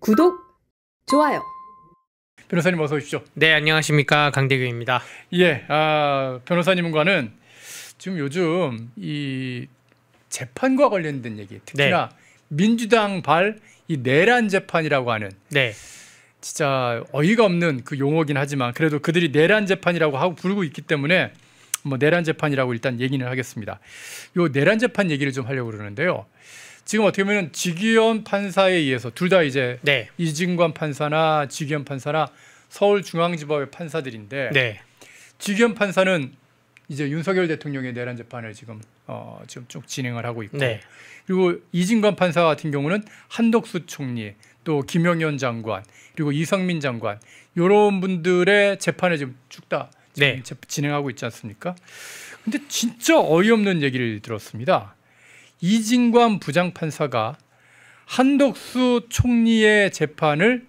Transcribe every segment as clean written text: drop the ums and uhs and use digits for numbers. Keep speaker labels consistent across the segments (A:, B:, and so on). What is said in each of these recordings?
A: 구독, 좋아요.
B: 변호사님 어서 오십시오.
C: 네, 안녕하십니까, 강대규입니다.
B: 예, 변호사님과는 지금 요즘 이 재판과 관련된 얘기, 특히나 민주당 이 내란 재판이라고 하는 진짜 어이가 없는 그 용어긴 하지만 그래도 그들이 내란 재판이라고 하고 부르고 있기 때문에 뭐 내란 재판이라고 일단 얘기는 하겠습니다. 요 내란 재판 얘기를 좀 하려고 그러는데요. 지금 어떻게 보면 지기현 판사에 의해서 둘 다 이제 이진관 판사나 지기현 판사나 서울중앙지법의 판사들인데 지기현 판사는 이제 윤석열 대통령의 내란 재판을 지금 쭉 진행을 하고 있고 그리고 이진관 판사 같은 경우는 한덕수 총리 또 김영현 장관 그리고 이성민 장관 이런 분들의 재판을 지금 쭉 다 진행하고 있지 않습니까? 근데 진짜 어이없는 얘기를 들었습니다. 이진관 부장판사가 한덕수 총리의 재판을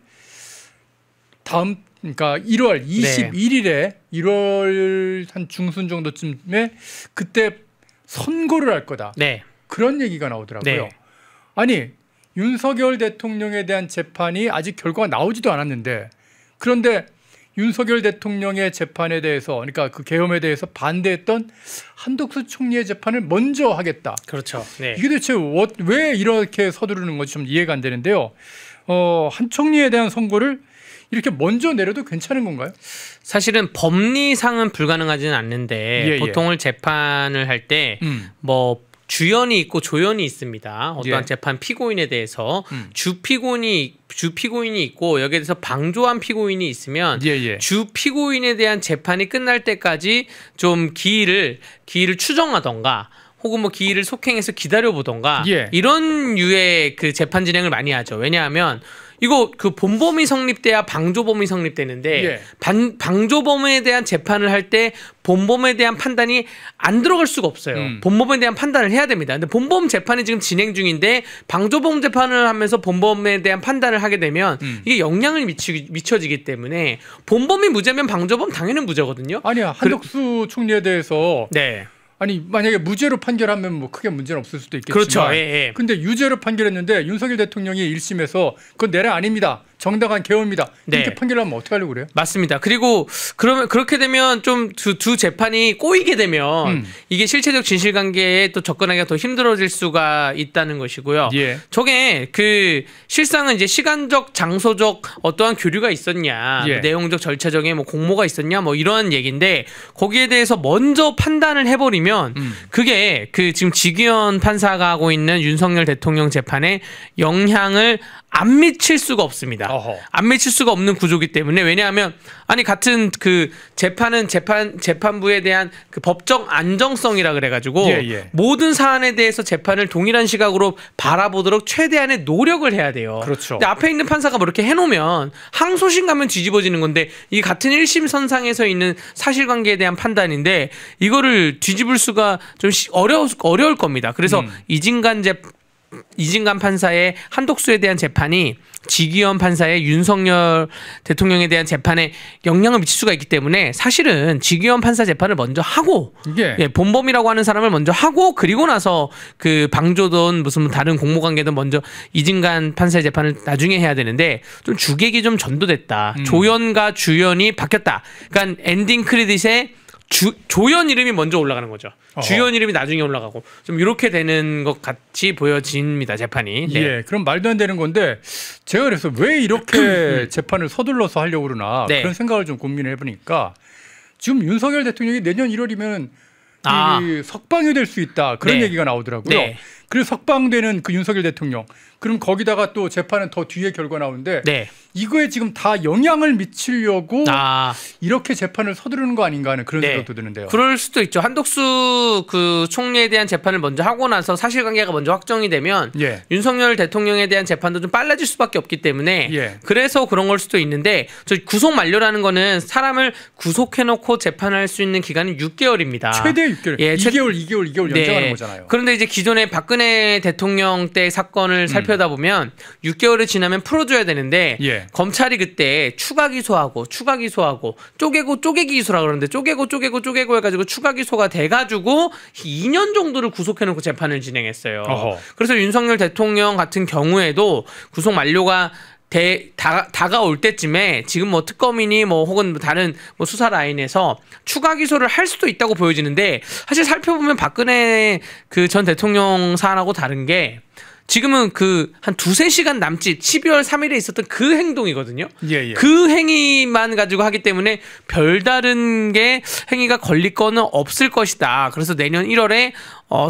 B: 그러니까 1월 21일에 1월 한 중순 정도쯤에 그때 선고를 할 거다. 그런 얘기가 나오더라고요. 아니 윤석열 대통령에 대한 재판이 아직 결과가 나오지도 않았는데 그런데 윤석열 대통령의 재판에 대해서 그러니까 그 계엄에 대해서 반대했던 한덕수 총리의 재판을 먼저 하겠다.
C: 그렇죠.
B: 이게 대체 왜 이렇게 서두르는 건지 좀 이해가 안 되는데요. 한 총리에 대한 선고를 이렇게 먼저 내려도 괜찮은 건가요?
C: 사실은 법리상은 불가능하지는 않는데 보통을 재판을 할 때 뭐 주연이 있고 조연이 있습니다. 어떠한 재판 피고인에 대해서 주 피고인이 있고 여기에 대해서 방조한 피고인이 있으면 주 피고인에 대한 재판이 끝날 때까지 좀 기일을 추정하던가 혹은 뭐 기일을 속행해서 기다려보던가 이런 유의 그 재판 진행을 많이 하죠. 왜냐하면 이거 그 본범이 성립돼야 방조범이 성립되는데 방조범에 대한 재판을 할 때 본범에 대한 판단이 안 들어갈 수가 없어요. 본범에 대한 판단을 해야 됩니다. 근데 본범 재판이 지금 진행 중인데 방조범 재판을 하면서 본범에 대한 판단을 하게 되면 이게 영향을 미쳐지기 때문에 본범이 무죄면 방조범 당연히 무죄거든요.
B: 아니야 한덕수 총리에 대해서 아니 만약에 무죄로 판결하면 뭐 크게 문제는 없을 수도 있겠지만
C: 그렇죠.
B: 근데 유죄로 판결했는데 윤석열 대통령이 1심에서 그건 내란 아닙니다. 정당한 계엄입니다. 이렇게 판결하면 어떻게 하려고 그래요?
C: 맞습니다. 그리고 그러면 그렇게 되면 좀 두 재판이 꼬이게 되면 이게 실체적 진실관계에 또 접근하기가 더 힘들어질 수가 있다는 것이고요. 저게 그 실상은 이제 시간적, 장소적 어떠한 교류가 있었냐, 뭐 내용적, 절차적인 뭐 공모가 있었냐, 뭐 이런 얘기인데 거기에 대해서 먼저 판단을 해버리면 그게 그 지금 지기현 판사가 하고 있는 윤석열 대통령 재판에 영향을 안 미칠 수가 없습니다. 안 미칠 수가 없는 구조이기 때문에 왜냐하면 아니 같은 그 재판은 재판부에 대한 그 법적 안정성이라 그래가지고 모든 사안에 대해서 재판을 동일한 시각으로 바라보도록 최대한의 노력을 해야 돼요. 근데 앞에 있는 판사가 뭐 이렇게 해놓으면 항소심 가면 뒤집어지는 건데 이 같은 1심 선상에서 있는 사실관계에 대한 판단인데 이거를 뒤집을 수가 좀 어려울 겁니다. 그래서 이진관 판사의 한덕수에 대한 재판이 지기현 판사의 윤석열 대통령에 대한 재판에 영향을 미칠 수가 있기 때문에 사실은 지기현 판사 재판을 먼저 하고 본범이라고 하는 사람을 먼저 하고 그리고 나서 그 방조든 무슨 다른 공모관계든 먼저 이진관 판사의 재판을 나중에 해야 되는데 좀 주객이 좀 전도됐다. 조연과 주연이 바뀌었다. 그러니까 엔딩 크레딧에 조연 이름이 먼저 올라가는 거죠. 주연 이름이 나중에 올라가고 좀 이렇게 되는 것 같이 보여집니다. 재판이.
B: 그럼 말도 안 되는 건데 제가 그래서 왜 이렇게 재판을 서둘러서 하려고 그러나 그런 생각을 좀 고민을 해보니까 지금 윤석열 대통령이 내년 1월이면 석방이 될 수 있다. 그런 얘기가 나오더라고요. 그래서 석방되는 그 윤석열 대통령 그럼 거기다가 또 재판은 더 뒤에 결과 나오는데 이거에 지금 다 영향을 미치려고 이렇게 재판을 서두르는 거 아닌가 하는 그런 생각도 드는데요.
C: 그럴 수도 있죠. 한덕수 그 총리에 대한 재판을 먼저 하고 나서 사실관계가 먼저 확정이 되면 윤석열 대통령에 대한 재판도 좀 빨라질 수밖에 없기 때문에 그래서 그런 걸 수도 있는데 저 구속 만료라는 거는 사람을 구속해놓고 재판할 수 있는 기간은 6개월입니다.
B: 최대 6개월. 2개월 연장하는 거잖아요.
C: 그런데 이제 기존에 박근혜 대통령 때 사건을 살펴다 보면 6개월이 지나면 풀어줘야 되는데 검찰이 그때 추가 기소하고 쪼개고 쪼개기 기소라 그러는데 쪼개고 해가지고 추가 기소가 돼가지고 2년 정도를 구속해놓고 재판을 진행했어요. 그래서 윤석열 대통령 같은 경우에도 구속 만료가 다가올 때쯤에 지금 뭐 특검이니 뭐 혹은 다른 뭐 수사 라인에서 추가 기소를 할 수도 있다고 보여지는데 사실 살펴보면 박근혜 그 전 대통령 사안하고 다른 게 지금은 그 한 2-3시간 남짓 12월 3일에 있었던 그 행동이거든요.
B: 예.
C: 그 행위만 가지고 하기 때문에 별다른 게 행위가 걸릴 거는 없을 것이다. 그래서 내년 1월에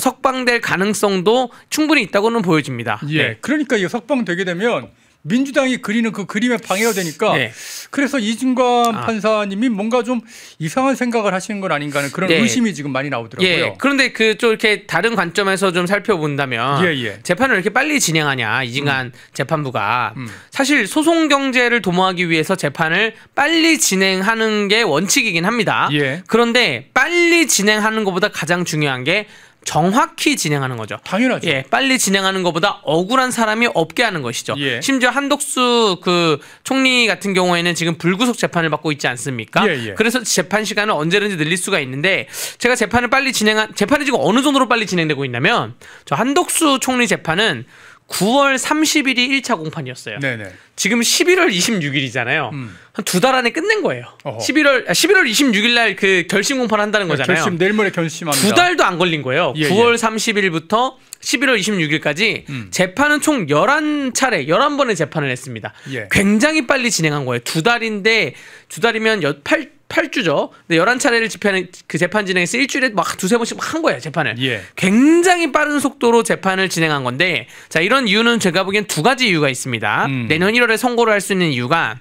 C: 석방될 가능성도 충분히 있다고는 보여집니다.
B: 예. 네. 그러니까 이 석방되게 되면 민주당이 그리는 그 그림에 방해가 되니까 네. 그래서 이진관 판사님이 뭔가 좀 이상한 생각을 하시는 건 아닌가 하는 그런 의심이 지금 많이 나오더라고요.
C: 예. 그런데 그 좀 이렇게 다른 관점에서 좀 살펴본다면 재판을 이렇게 빨리 진행하냐 이진관 재판부가 사실 소송 경제를 도모하기 위해서 재판을 빨리 진행하는 게 원칙이긴 합니다. 그런데 빨리 진행하는 것보다 가장 중요한 게 정확히 진행하는 거죠.
B: 당연하죠.
C: 예, 빨리 진행하는 것보다 억울한 사람이 없게 하는 것이죠. 심지어 한덕수 그 총리 같은 경우에는 지금 불구속 재판을 받고 있지 않습니까? 그래서 재판 시간을 언제든지 늘릴 수가 있는데 제가 재판이 지금 어느 정도로 빨리 진행되고 있냐면 저 한덕수 총리 재판은 9월 30일이 1차 공판이었어요.
B: 네네.
C: 지금 11월 26일이잖아요. 한 2달 안에 끝낸 거예요. 11월 26일 날 그 결심 공판을 한다는 거잖아요.
B: 결심 내일 모레 결심합니다.
C: 2달도 안 걸린 거예요. 9월 30일부터 11월 26일까지 재판은 총 11차례, 11번의 재판을 했습니다. 굉장히 빨리 진행한 거예요. 2달이면 8주죠. 근데 11차례를 그 재판 진행해서 일주일에 막 2-3번씩 한 거예요, 재판을. 굉장히 빠른 속도로 재판을 진행한 건데, 자, 이런 이유는 제가 보기엔 2가지 이유가 있습니다. 내년 1월에 선고를 할 수 있는 이유가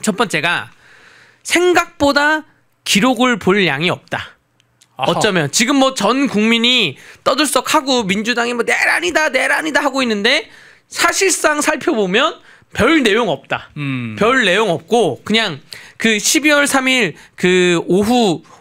C: 첫 번째가 생각보다 기록을 볼 양이 없다. 어쩌면 지금 뭐 전 국민이 떠들썩하고 민주당이 뭐 내란이다 하고 있는데 사실상 살펴보면 별 내용 없다. 별 내용 없고 그냥 그 12월 3일 그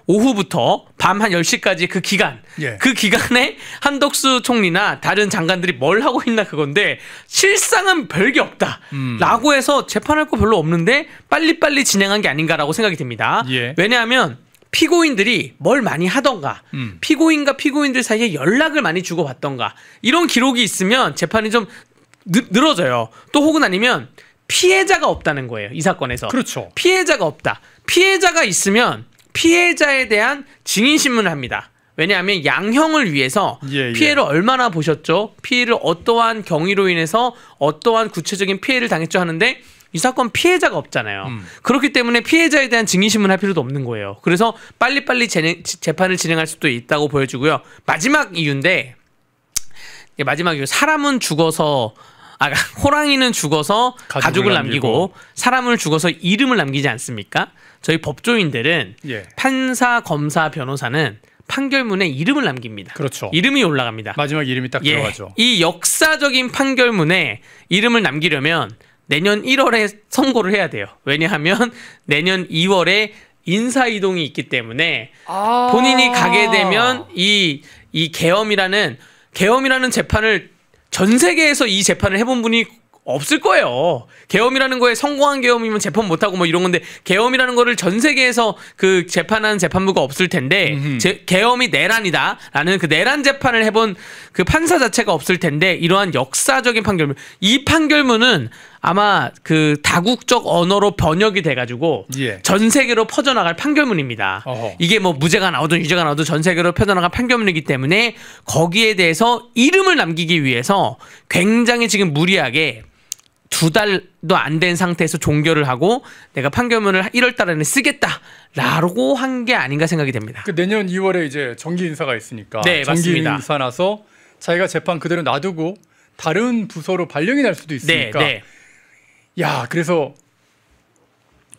C: 오후부터 밤 한 10시까지 그 기간 그 기간에 한덕수 총리나 다른 장관들이 뭘 하고 있나 그건데 실상은 별게 없다 라고 해서 재판할 거 별로 없는데 빨리빨리 진행한 게 아닌가라고 생각이 듭니다. 왜냐하면 피고인들이 뭘 많이 하던가 피고인과 피고인들 사이에 연락을 많이 주고받던가 이런 기록이 있으면 재판이 좀 늘어져요. 또 혹은 아니면 피해자가 없다는 거예요. 이 사건에서.
B: 그렇죠.
C: 피해자가 없다. 피해자가 있으면 피해자에 대한 증인신문을 합니다. 왜냐하면 양형을 위해서 피해를 얼마나 보셨죠? 피해를 어떠한 경위로 인해서 어떠한 구체적인 피해를 당했죠 하는데 이 사건 피해자가 없잖아요. 그렇기 때문에 피해자에 대한 증인신문 할 필요도 없는 거예요. 그래서 빨리빨리 재판을 진행할 수도 있다고 보여주고요. 마지막 이유인데 마지막 이유 사람은 죽어서 호랑이는 죽어서 가족을 남기고 사람을 죽어서 이름을 남기지 않습니까? 저희 법조인들은 판사, 검사, 변호사는 판결문에 이름을 남깁니다.
B: 그렇죠.
C: 이름이 올라갑니다.
B: 마지막 이름이 딱 들어가죠.
C: 이 역사적인 판결문에 이름을 남기려면 내년 1월에 선고를 해야 돼요. 왜냐하면 내년 2월에 인사이동이 있기 때문에 본인이 가게 되면 이 계엄이라는 재판을 전 세계에서 이 재판을 해본 분이 없을 거예요. 계엄이라는 거에 성공한 계엄이면 재판 못하고 뭐 이런 건데 계엄이라는 거를 전 세계에서 그 재판하는 재판부가 없을 텐데 계엄이 내란이다라는 그 내란 재판을 해본 그 판사 자체가 없을 텐데 이러한 역사적인 판결문 이 판결문은 아마 그 다국적 언어로 번역이 돼가지고 전 세계로 퍼져나갈 판결문입니다. 이게 뭐 무죄가 나오든 유죄가 나오든 전 세계로 퍼져나갈 판결문이기 때문에 거기에 대해서 이름을 남기기 위해서 굉장히 지금 무리하게 2달도 안 된 상태에서 종결을 하고 내가 판결문을 1월 달에는 쓰겠다라고 한 게 아닌가 생각이 됩니다.
B: 그 내년 2월에 이제 정기 인사가 있으니까
C: 네,
B: 정기
C: 맞습니다.
B: 인사 나서 자기가 재판 그대로 놔두고 다른 부서로 발령이 날 수도 있으니까 야 그래서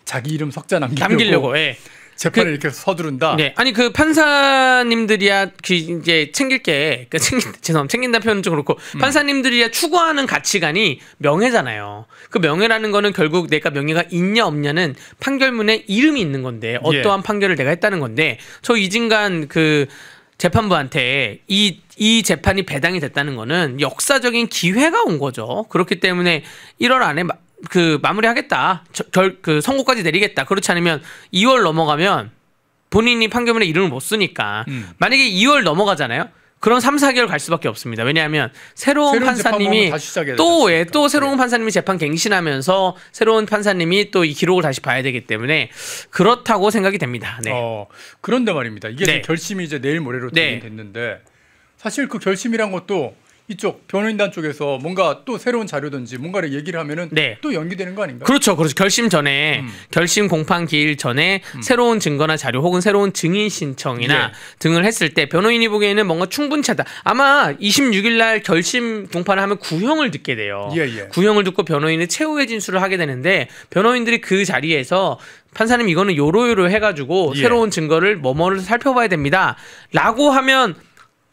B: 자기 이름 석자 남기려고 재판을 이렇게 서두른다.
C: 네, 아니 그 판사님들이야 그 이제 챙길 게 챙긴다 표현은 좀 그렇고 판사님들이야 추구하는 가치관이 명예잖아요. 그 명예라는 거는 결국 내가 명예가 있냐 없냐는 판결문에 이름이 있는 건데 어떠한 판결을 내가 했다는 건데 저 이진관 그 재판부한테 이 재판이 배당이 됐다는 거는 역사적인 기회가 온 거죠. 그렇기 때문에 1월 안에 마무리하겠다. 그 선고까지 내리겠다. 그렇지 않으면 2월 넘어가면 본인이 판결문에 이름을 못 쓰니까 만약에 2월 넘어가잖아요. 그런 3, 4개월 갈 수밖에 없습니다. 왜냐하면 새로운 판사님이 또 새로운 판사님이 재판 갱신하면서 새로운 판사님이 또 이 기록을 다시 봐야 되기 때문에 그렇다고 생각이 됩니다. 네.
B: 그런데 말입니다. 이게 결심이 이제 내일 모레로 됐는데 사실 그 결심이란 것도 이쪽 변호인단 쪽에서 뭔가 또 새로운 자료든지 뭔가를 얘기를 하면은 또 연기되는 거 아닌가요?
C: 그렇죠. 결심 전에 결심 공판 기일 전에 새로운 증거나 자료 혹은 새로운 증인 신청이나 등을 했을 때 변호인이 보기에는 뭔가 충분치 않다. 아마 26일 날 결심 공판을 하면 구형을 듣게 돼요. 구형을 듣고 변호인은 최후의 진술을 하게 되는데 변호인들이 그 자리에서 판사님 이거는 요로요로 해가지고 새로운 증거를 뭐뭐를 살펴봐야 됩니다. 라고 하면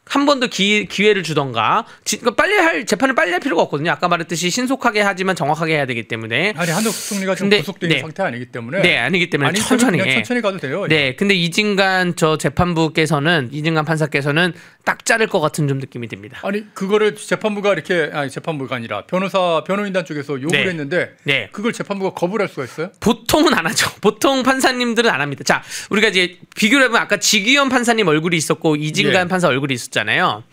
C: 한 번 더 기회를 주던가 재판을 빨리 할 필요가 없거든요. 아까 말했듯이 신속하게 하지만 정확하게 해야 되기 때문에.
B: 아니 한덕수 총리가 지금 구속된 상태 아니기 때문에.
C: 아니기 때문에 천천히
B: 가도 돼요.
C: 근데 이진관 재판부께서는 이진관 판사께서는 딱 자를 것 같은 좀 느낌이 듭니다.
B: 아니 그거를 재판부가 재판부가 아니라 변호인단 쪽에서 요구를 했는데 그걸 재판부가 거부를 할 수가 있어요?
C: 보통은 안 하죠. 보통 판사님들은 안 합니다. 자, 우리가 이제 비교를 해보면 아까 지기현 판사님 얼굴이 있었고 이진관 판사 얼굴이 있었잖아요.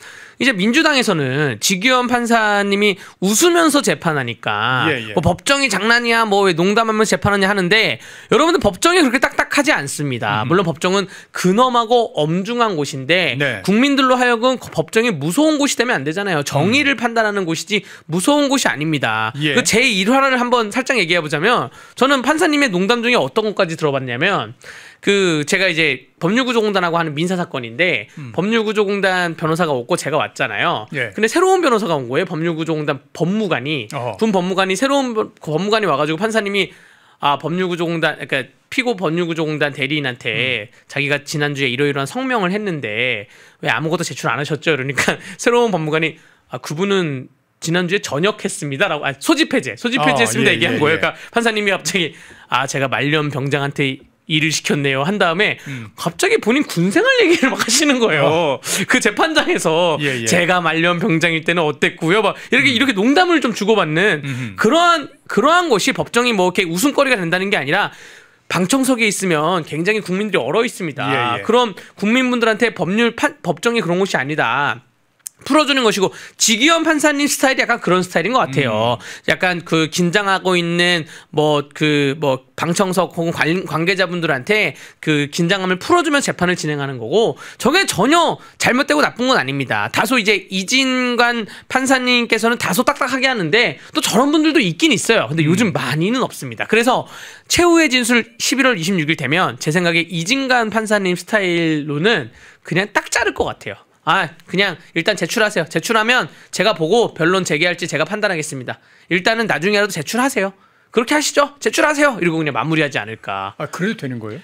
C: 이제 민주당에서는 지기현 판사님이 웃으면서 재판하니까 뭐 법정이 장난이야 뭐 왜 농담하면서 재판하냐 하는데 여러분들 법정이 그렇게 딱딱하지 않습니다. 물론 법정은 근엄하고 엄중한 곳인데 국민들로 하여금 법정이 무서운 곳이 되면 안 되잖아요. 정의를 판단하는 곳이지 무서운 곳이 아닙니다. 그 제1화를 한번 살짝 얘기해보자면 저는 판사님의 농담 중에 어떤 것까지 들어봤냐면 제가 이제 법률구조공단하고 하는 민사사건인데 법률구조공단 변호사가 없고 제가 왔잖아요. 근데 새로운 변호사가 온 거예요. 법률구조공단 법무관이. 군 법무관이 새로운 법무관이 와가지고 판사님이 법률구조공단 그러니까 피고 법률구조공단 대리인한테 자기가 지난주에 이러이러한 성명을 했는데 왜 아무것도 제출 안 하셨죠? 그러니까 새로운 법무관이 그분은 지난주에 전역했습니다라고 소집해제했습니다 얘기한 거예요. 그러니까 판사님이 갑자기 제가 말년 병장한테 일을 시켰네요 한 다음에 갑자기 본인 군생활 얘기를 막 하시는 거예요. 그 재판장에서 제가 말년 병장일 때는 어땠고요. 막 이렇게 농담을 좀 주고받는 그러한 것이 법정이 뭐 이렇게 웃음거리가 된다는 게 아니라 방청석에 있으면 굉장히 국민들이 얼어 있습니다. 그럼 국민분들한테 법정이 그런 곳이 아니다. 풀어주는 것이고 지기현 판사님 스타일이 약간 그런 스타일인 것 같아요. 약간 긴장하고 있는 방청석 혹은 관계자분들한테 긴장감을 풀어주면서 재판을 진행하는 거고 저게 전혀 잘못되고 나쁜 건 아닙니다. 다소 이제 이진관 판사님께서는 다소 딱딱하게 하는데 또 저런 분들도 있긴 있어요. 근데 요즘 많이는 없습니다. 그래서 최후의 진술 11월 26일 되면 제 생각에 이진관 판사님 스타일로는 그냥 딱 자를 것 같아요. 그냥 일단 제출하세요. 제출하면 제가 보고 변론 제기할지 제가 판단하겠습니다. 일단은 나중에라도 제출하세요. 그렇게 하시죠. 제출하세요. 이러고 그냥 마무리하지 않을까.
B: 그래도 되는 거예요?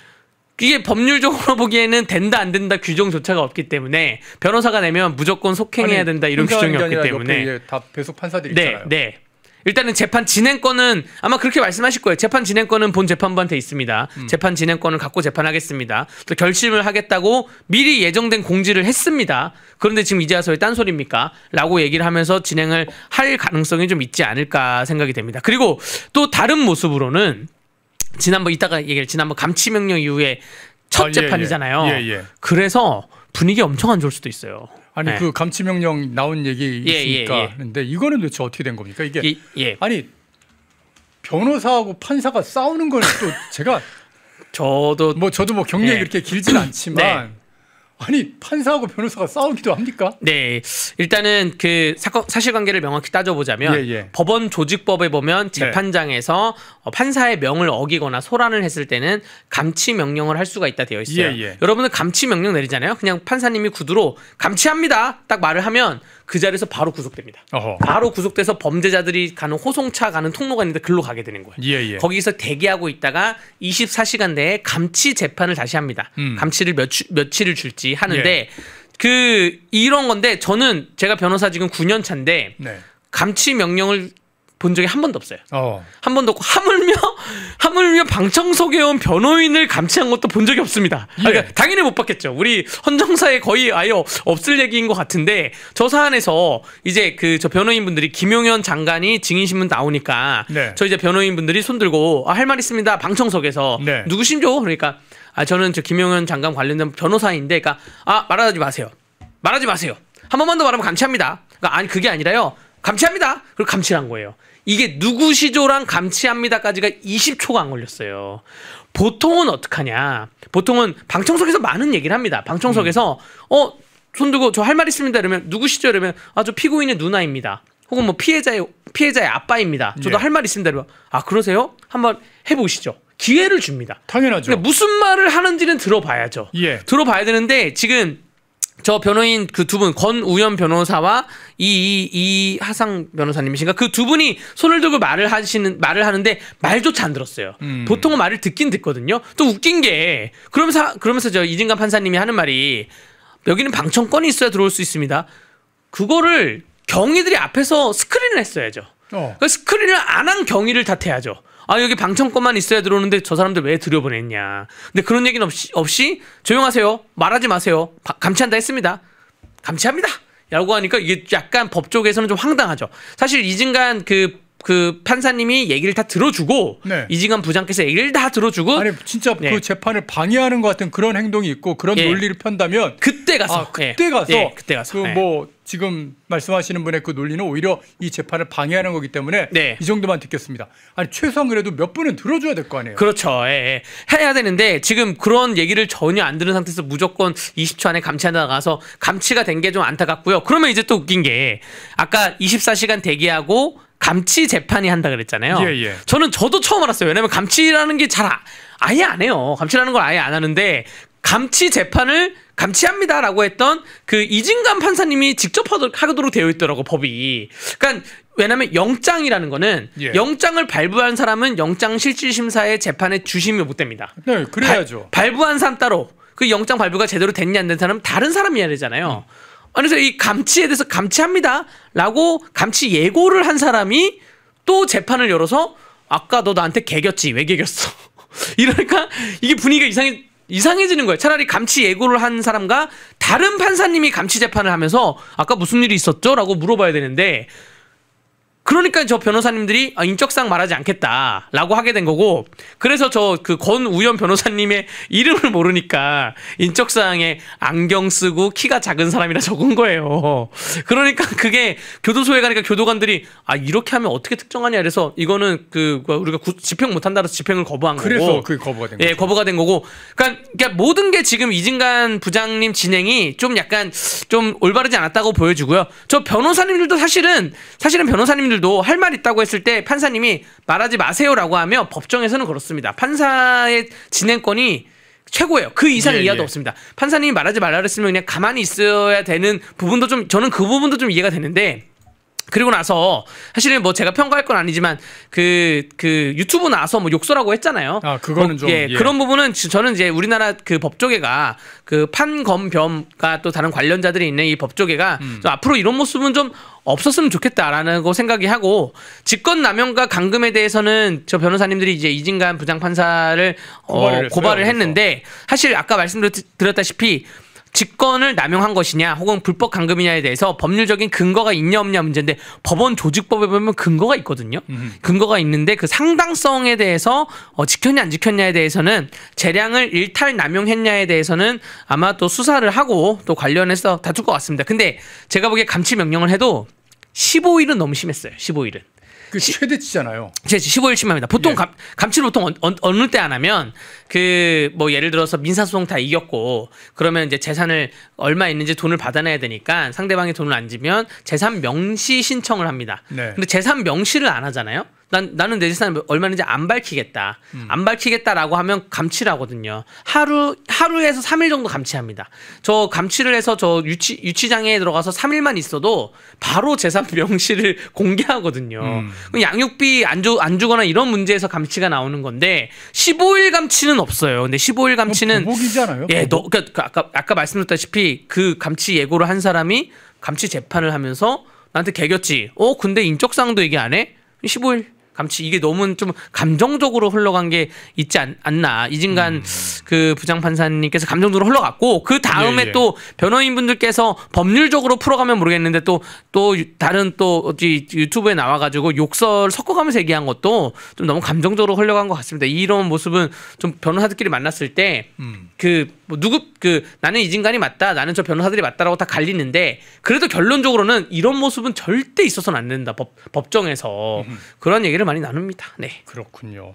C: 이게 법률적으로 보기에는 된다 안 된다 규정조차가 없기 때문에 변호사가 내면 무조건 속행해야 된다 이런 규정이 없기 때문에
B: 다 배속 판사들이 있잖아요.
C: 일단은 재판 진행권은 아마 그렇게 말씀하실 거예요. 재판 진행권은 본 재판부한테 있습니다. 재판 진행권을 갖고 재판하겠습니다. 또 결심을 하겠다고 미리 예정된 공지를 했습니다. 그런데 지금 이제 와서 왜 딴소리입니까? 라고 얘기를 하면서 진행을 할 가능성이 좀 있지 않을까 생각이 됩니다. 그리고 또 다른 모습으로는 지난번 감치명령 이후에 첫 재판이잖아요. 그래서 분위기 엄청 안 좋을 수도 있어요.
B: 그 감치명령 나온 얘기 있으니까 근데 이거는 도대체 어떻게 된 겁니까? 이게 아니 변호사하고 판사가 싸우는 걸 또 제가 저도 경력이 그렇게 길진 않지만 아니 판사하고 변호사가 싸우기도 합니까?
C: 일단은 사실관계를 명확히 따져보자면 법원 조직법에 보면 재판장에서 판사의 명을 어기거나 소란을 했을 때는 감치명령을 할 수가 있다 되어 있어요. 여러분들 감치명령 내리잖아요. 그냥 판사님이 구두로 감치합니다 딱 말을 하면 그 자리에서 바로 구속됩니다. 바로 구속돼서 범죄자들이 가는 호송차 가는 통로가 있는데 글로 가게 되는 거예요. 거기서 대기하고 있다가 24시간 내에 감치 재판을 다시 합니다. 감치를 며칠을 줄지 하는데 이런 건데 제가 변호사 지금 9년 차인데 감치 명령을 본 적이 한 번도 없어요. 한 번도 없고 하물며 방청석에 온 변호인을 감치한 것도 본 적이 없습니다. 그러니까 당연히 못 받겠죠. 우리 헌정사에 거의 아예 없을 얘기인 것 같은데 저 사안에서 이제 저 변호인분들이 김용현 장관이 증인신문 나오니까 저 이제 변호인분들이 손들고 할 말 있습니다. 방청석에서 누구신죠? 그러니까 저는 김용현 장관 관련된 변호사인데 그러니까 말하지 마세요. 한 번만 더 말하면 감치합니다. 그러니까 아니 그게 아니라요. 감치합니다. 그리고 감치를 한 거예요. 이게 누구시조랑 감치합니다까지가 20초가 안 걸렸어요. 보통은 어떡하냐. 보통은 방청석에서 많은 얘기를 합니다. 방청석에서 손 들고 저 할 말 있습니다. 이러면 누구시죠? 이러면 저 피고인의 누나입니다. 혹은 뭐 피해자의 아빠입니다. 저도 할 말 있습니다. 이러면 그러세요? 한번 해보시죠. 기회를 줍니다.
B: 당연하죠.
C: 그러니까 무슨 말을 하는지는 들어봐야죠.
B: 예.
C: 들어봐야 되는데 지금 저 변호인 그 두 분 권우연 변호사와 이하상 변호사님이신가 그 두 분이 손을 들고 말을 하는데 말조차 안 들었어요. 보통은 말을 듣긴 듣거든요. 또 웃긴 게 그러면서 저 이진관 판사님이 하는 말이 여기는 방청권이 있어야 들어올 수 있습니다. 그거를 경위들이 앞에서 스크린을 했어야죠. 그러니까 스크린을 안 한 경위를 탓해야죠. 여기 방청권만 있어야 들어오는데 저 사람들 왜 들여보냈냐. 근데 그런 얘기는 없이 조용하세요. 말하지 마세요. 감치한다 했습니다. 감치합니다. 라고 하니까 이게 약간 법 쪽에서는 좀 황당하죠. 사실 이진관 그 판사님이 얘기를 다 들어주고 네. 이진관 부장께서 얘기를 다 들어주고
B: 아니 진짜 네. 그 재판을 방해하는 것 같은 그런 행동이 있고 그런 논리를 편다면
C: 그때 가서
B: 그때 가서
C: 그
B: 뭐 지금 말씀하시는 분의 그 논리는 오히려 이 재판을 방해하는 거기 때문에 이 정도만 듣겠습니다. 아니 최소한 그래도 몇 분은 들어줘야 될 거 아니에요.
C: 그렇죠. 해야 되는데 지금 그런 얘기를 전혀 안 들은 상태에서 무조건 20초 안에 감치한다 나가서 감치가 된 게 좀 안타깝고요. 그러면 이제 또 웃긴 게 아까 24시간 대기하고 감치 재판이 한다 그랬잖아요. 저도 처음 알았어요. 왜냐면 감치라는 게 아예 안 해요. 감치라는 걸 아예 안 하는데 감치 재판을 감치합니다라고 했던 그 이진관 판사님이 직접 하도록 되어 있더라고 법이. 그러니까 왜냐면 영장이라는 거는 영장을 발부한 사람은 영장실질심사의 재판에 주심이 못 됩니다.
B: 네, 그래야죠.
C: 발부한 사람 따로 그 영장 발부가 제대로 됐냐 안 된 사람은 다른 사람이어야 되잖아요. 그래서 이 감치에 대해서 감치합니다라고 감치 예고를 한 사람이 또 재판을 열어서 아까 너 나한테 개겼지 왜 개겼어? 이러니까 이게 분위기가 이상해지는 거예요. 차라리 감치 예고를 한 사람과 다른 판사님이 감치 재판을 하면서 아까 무슨 일이 있었죠? 라고 물어봐야 되는데 그러니까 저 변호사님들이 인적사항 말하지 않겠다라고 하게 된 거고 그래서 저 그 권우연 변호사님의 이름을 모르니까 인적사항에 안경 쓰고 키가 작은 사람이라 적은 거예요. 그러니까 그게 교도소에 가니까 교도관들이 이렇게 하면 어떻게 특정하냐 그래서 이거는 우리가 집행 못한다 해서 집행을 거부한 거고
B: 그래서 그게 거부가 된 거죠.
C: 거부가 된 거고 그러니까 모든 게 지금 이진관 부장님 진행이 좀 약간 좀 올바르지 않았다고 보여지고요. 저 변호사님들도 사실은 변호사님들도 할 말 있다고 했을 때 판사님이 말하지 마세요라고 하면 법정에서는 그렇습니다. 판사의 진행권이 최고예요. 그 이상 이하도 없습니다. 판사님이 말하지 말라 그랬으면 그냥 가만히 있어야 되는 부분도 좀 저는 그 부분도 좀 이해가 되는데 그리고 나서 사실은 뭐 제가 평가할 건 아니지만 그 유튜브 나와서 뭐 욕설하고 했잖아요.
B: 그거는 좀
C: 그런 부분은 저는 이제 우리나라 그 법조계가 그 판검변과 또 다른 관련자들이 있는 이 법조계가 좀 앞으로 이런 모습은 좀 없었으면 좋겠다라는 거 생각이 하고 직권남용과 감금에 대해서는 저 변호사님들이 이제 이진관 부장판사를 고발을 했는데 사실 아까 말씀드렸다시피 직권을 남용한 것이냐 혹은 불법 감금이냐에 대해서 법률적인 근거가 있냐 없냐 문제인데 법원 조직법에 보면 근거가 있거든요. 근거가 있는데 그 상당성에 대해서 지켰냐 안 지켰냐에 대해서는 재량을 일탈 남용했냐에 대해서는 아마 또 수사를 하고 또 관련해서 다툴 것 같습니다. 근데 제가 보기에 감치 명령을 해도 15일은 너무 심했어요. 15일은.
B: 그 최대치잖아요.
C: 15일 심합니다. 보통 감치를 보통 어느 때 안 하면 그 뭐 예를 들어서 민사소송 다 이겼고 그러면 이제 재산을 얼마 있는지 돈을 받아내야 되니까 상대방이 돈을 안 주면 재산 명시 신청을 합니다. 근데 재산 명시를 안 하잖아요. 나는 내 재산 얼마 있는지 안 밝히겠다. 안 밝히겠다라고 하면 감치를 하거든요. 하루에서 3일 정도 감치합니다. 저 감치를 해서 저 유치장에 들어가서 3일만 있어도 바로 재산 명시를 공개하거든요. 양육비 안 주거나 이런 문제에서 감치가 나오는 건데 15일 감치는 없어요. 근데 15일 감치는
B: 보복이잖아요.
C: 그러니까 아까 말씀드렸다시피 그 감치 예고를 한 사람이 감치 재판을 하면서 나한테 개겼지. 근데 인적사항도 얘기 안 해? 15일 이게 너무 좀 감정적으로 흘러간 게 있지 않나. 이진관 그 부장판사님께서 감정적으로 흘러갔고 그 다음에 또 변호인분들께서 법률적으로 풀어가면 모르겠는데 또 다른 또 유튜브에 나와가지고 욕설 섞어가면서 얘기한 것도 좀 너무 감정적으로 흘러간 것 같습니다. 이런 모습은 좀 변호사들끼리 만났을 때 나는 이진관이 맞다, 나는 저 변호사들이 맞다라고 다 갈리는데 그래도 결론적으로는 이런 모습은 절대 있어서는 안 된다. 법정에서 그런 얘기를 많이 나눕니다. 네.
B: 그렇군요.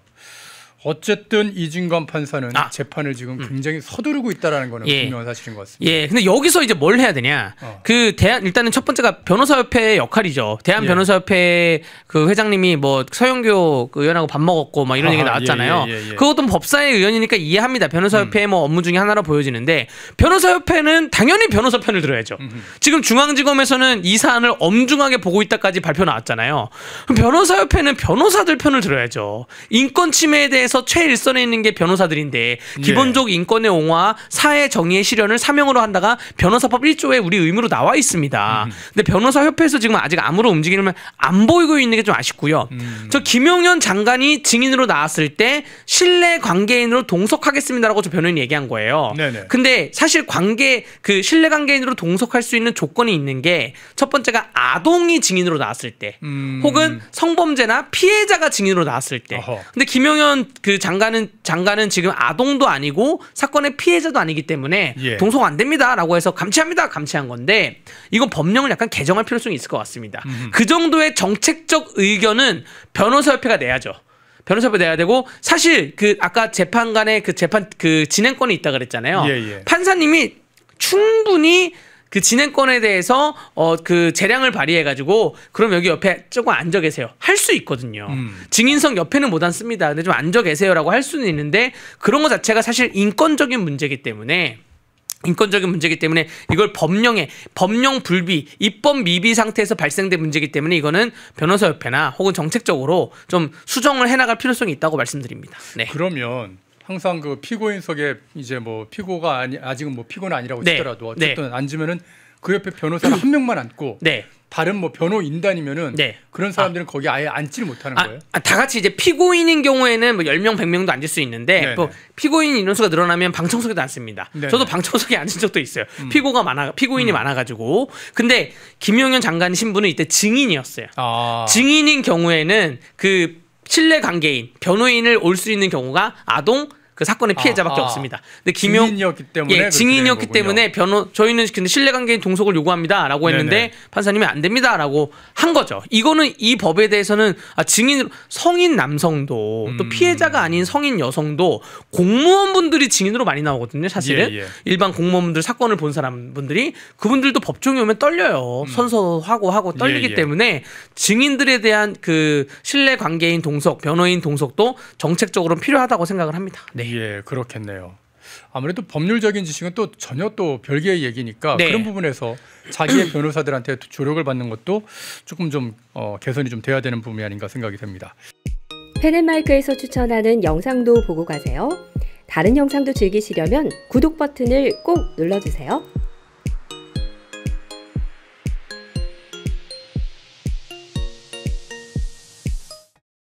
B: 어쨌든 이진관 판사는 재판을 지금 굉장히 서두르고 있다라는 거는 분명한 사실인 것 같습니다.
C: 예. 근데 여기서 이제 뭘 해야 되냐? 일단은 첫 번째가 변호사협회의 역할이죠. 대한변호사협회 그 회장님이 뭐 서영교 그 의원하고 밥 먹었고 막 이런 얘기 나왔잖아요. 그것도 법사의 의원이니까 이해합니다. 변호사협회의 뭐 업무 중에 하나로 보여지는데 변호사협회는 당연히 변호사 편을 들어야죠. 지금 중앙지검에서는 이 사안을 엄중하게 보고 있다까지 발표 나왔잖아요. 그럼 변호사협회는 변호사들 편을 들어야죠. 인권 침해에 대해서 최일선에 있는 게 변호사들인데 기본적 인권의 옹호와 사회 정의의 실현을 사명으로 한다가 변호사법 1조에 우리 의무로 나와 있습니다. 근데 변호사협회에서 지금 아직 아무런 움직임을 안 보이고 있는 게 좀 아쉽고요. 저 김용현 장관이 증인으로 나왔을 때 신뢰 관계인으로 동석하겠습니다라고 저 변호인이 얘기한 거예요. 네네. 근데 사실 신뢰 관계인으로 동석할 수 있는 조건이 있는 게 첫 번째가 아동이 증인으로 나왔을 때 혹은 성범죄나 피해자가 증인으로 나왔을 때. 근데 김용현 그 장관은 지금 아동도 아니고 사건의 피해자도 아니기 때문에 동석 안 됩니다라고 해서 감치한 건데 이건 법령을 약간 개정할 필요성이 있을 것 같습니다. 그 정도의 정책적 의견은 변호사협회가 내야죠. 변호사협회 내야 되고 사실 아까 재판관의 재판 진행권이 있다 그랬잖아요. 판사님이 충분히 그 진행권에 대해서 재량을 발휘해가지고 그럼 여기 옆에 조금 앉아 계세요. 할 수 있거든요. 증인석 옆에는 못 앉습니다. 근데 좀 앉아 계세요라고 할 수는 있는데 그런 것 자체가 사실 인권적인 문제이기 때문에 이걸 법령 불비, 입법 미비 상태에서 발생된 문제이기 때문에 이거는 변호사협회나 혹은 정책적으로 좀 수정을 해나갈 필요성이 있다고 말씀드립니다. 네.
B: 그러면 항상 그 피고인석에 이제 뭐 피고가 아직은 뭐 피고는 아니라고 치더라도 어쨌든 앉으면은 그 옆에 변호사가 한 명만 앉고 다른 뭐 변호인단이면은 그런 사람들은 거기 아예 앉지를 못하는 거예요?
C: 다 같이 이제 피고인인 경우에는 뭐 10명, 100명도 앉을 수 있는데 뭐 피고인 인원수가 늘어나면 방청석에도 앉습니다. 저도 방청석에 앉은 적도 있어요. 피고인이 많아가지고. 근데 김용현 장관 신분은 이때 증인이었어요. 증인인 경우에는 그 신뢰 관계인, 변호인을 올 수 있는 경우가 아동, 그 사건의 피해자밖에 없습니다. 근데
B: 증인이었기 때문에
C: 증인이었기 때문에 저희는 근데 신뢰관계인 동석을 요구합니다라고 했는데 판사님이 안 됩니다라고 한 거죠. 이거는 이 법에 대해서는 성인 남성도 또 피해자가 아닌 성인 여성도 공무원분들이 증인으로 많이 나오거든요. 사실은 일반 공무원분들 사건을 본 사람분들이 그분들도 법정에 오면 떨려요. 선서하고 떨리기 때문에 증인들에 대한 그 신뢰관계인 동석, 변호인 동석도 정책적으로 필요하다고 생각을 합니다. 네.
B: 예, 그렇겠네요. 아무래도 법률적인 지식은 또 전혀 또 별개의 얘기니까 그런 부분에서 자기의 변호사들한테 조력을 받는 것도 조금 좀 개선이 좀 돼야 되는 부분이 아닌가 생각이 됩니다.
A: 펜앤마이크에서 추천하는 영상도 보고 가세요. 다른 영상도 즐기시려면 구독 버튼을 꼭 눌러주세요.